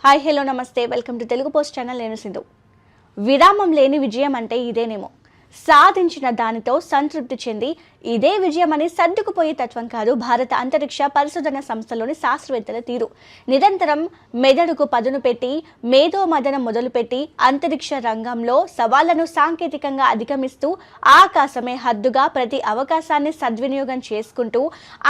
Hi hello నమస్తే welcome to Telugu post channel. నేను సింధు. విరామం లేని విజయం అంటే ఇదేనేమో. సాధించిన దానితో సంతృప్తి చెంది ఇదే విజయమని సర్దుకుపోయే తత్వం కాదు భారత అంతరిక్ష పరిశోధన సంస్థలోని శాస్త్రవేత్తల తీరు. నిరంతరం మెదడుకు పదును పెట్టి మేధో మదనం మొదలుపెట్టి అంతరిక్ష రంగంలో సవాళ్లను సాంకేతికంగా అధిగమిస్తూ ఆకాశమే హద్దుగా ప్రతి అవకాశాన్ని సద్వినియోగం చేసుకుంటూ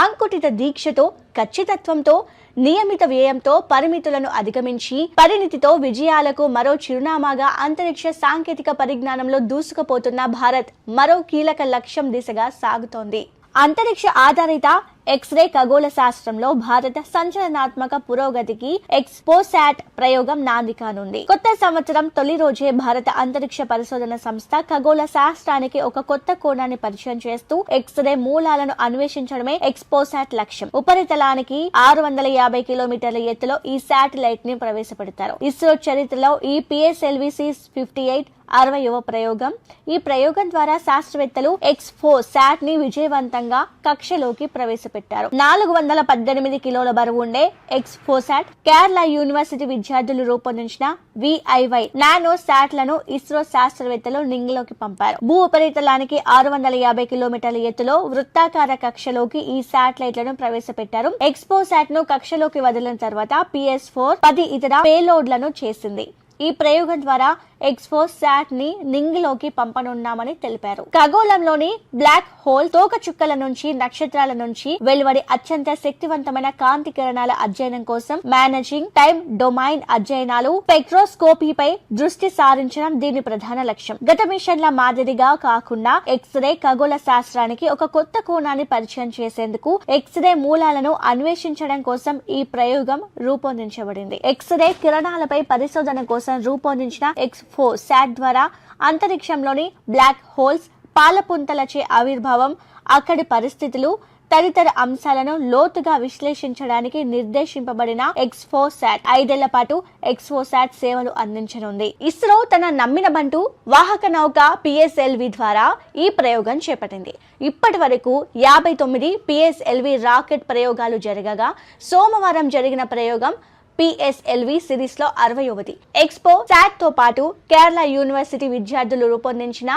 అంకుటిత దీక్షతో ఖచ్చితత్వంతో నియమిత వ్యయంతో పరిమితులను అధిగమించి పరిణితితో విజయాలకు మరో చిరునామాగా అంతరిక్ష సాంకేతిక పరిజ్ఞానంలో దూసుకుపోతున్న భారత్ మరో కీలక లక్ష్యం దిశగా సాగుతోంది. అంతరిక్ష ఆధారిత ఎక్స్రే ఖగోళ శాస్త్రంలో భారత సంచలనాత్మక పురోగతికి ఎక్స్పోసాట్ ప్రయోగం నాంది కానుంది. కొత్త సంవత్సరం తొలి రోజే భారత అంతరిక్ష పరిశోధన సంస్థ ఖగోళ శాస్త్రానికి ఒక కొత్త కోణాన్ని పరిచయం చేస్తూ ఎక్స్రే మూలాలను అన్వేషించడమే ఎక్స్పోసాట్ లక్ష్యం. ఉపరితలానికి 650 కిలోమీటర్ల ఎత్తులో ఈ శాటిలైట్ ని ప్రవేశపెడతారు. ఇస్రో చరిత్రలో ఈ PSLV-58 60వ ప్రయోగం. ఈ ప్రయోగం ద్వారా శాస్త్రవేత్తలు ఎక్స్పోసాట్ ని విజయవంతంగా కక్షలోకి ప్రవేశపెట్టారు. 418 కిలోల బరువు ఉండే ఎక్స్పోసాట్ కేరళ యూనివర్సిటీ విద్యార్థులు రూపొందించిన VIY నానో శాట్ లను ఇస్రో శాస్త్రవేత్తలు నింగిలోకి పంపారు. భూ ఉపరితలానికి 650 కిలోమీటర్ల ఎత్తులో వృత్తాకార కక్షలోకి ఈ శాటిలైట్లను ప్రవేశపెట్టారు. ఎక్స్పోసాట్ ను కక్షలోకి వదిలిన తర్వాత PS4 10 ఇతర పేలోడ్లను చేసింది. ఈ ప్రయోగం ద్వారా ఎక్స్పోసాట్ ని నింగిలోకి పంపనున్నామని తెలిపారు. ఖగోళంలోని బ్లాక్ హోల్, తోక చుక్కల నుంచి నక్షత్రాల నుంచి వెలువడి అత్యంత శక్తివంతమైన కాంతి కిరణాల అధ్యయనం కోసం మేనేజింగ్ టైమ్ డొమైన్ అధ్యయనాలు స్పెక్ట్రోస్కోపీపై దృష్టి సారించడం దీని ప్రధాన లక్ష్యం. గత మిషన్ల మాదిరిగా కాకుండా ఎక్స్రే ఖగోళ శాస్త్రానికి ఒక కొత్త కోణాన్ని పరిచయం చేసేందుకు ఎక్స్రే మూలాలను అన్వేషించడం కోసం ఈ ప్రయోగం రూపొందించబడింది. ఎక్స్రే కిరణాలపై పరిశోధన కోసం రూపొందించిన ఎక్స్పోసాట్ ద్వారా అంతరిక్షంలోని బ్లాక్ హోల్స్, పాలపుంతలచే ఆవిర్భావం, అక్కడి పరిస్థితులు తదితర అంశాలను లోతుగా విశ్లేషించడానికి నిర్దేశింపబడిన ఎక్స్పోసాట్ 5 ఏళ్ల పాటు ఎక్స్పోసాట్ సేవలు అందించనుంది. ఇస్రో తన నమ్మిన బంటు వాహక నౌక PSLV ద్వారా ఈ ప్రయోగం చేపట్టింది. ఇప్పటి వరకు 59 PSLV రాకెట్ ప్రయోగాలు జరగగా సోమవారం జరిగిన ప్రయోగం PSLV సిరీస్ లో 60వది. ఎక్స్పోసాట్ తో పాటు కేరళ యూనివర్సిటీ విద్యార్థులు రూపొందించిన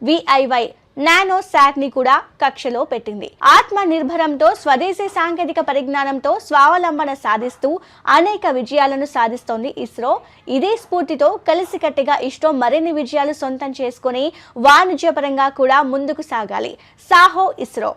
VIY నానో శాట్ ని కూడా కక్షలో పెట్టింది. ఆత్మ నిర్భరంతో స్వదేశీ సాంకేతిక పరిజ్ఞానంతో స్వావలంబన సాధిస్తూ అనేక విజయాలను సాధిస్తోంది ఇస్రో. ఇదే స్ఫూర్తితో కలిసికట్టుగా ఇస్రో మరిన్ని విజయాలు సొంతం చేసుకుని వాణిజ్యపరంగా కూడా ముందుకు సాగాలి. సాహో ఇస్రో.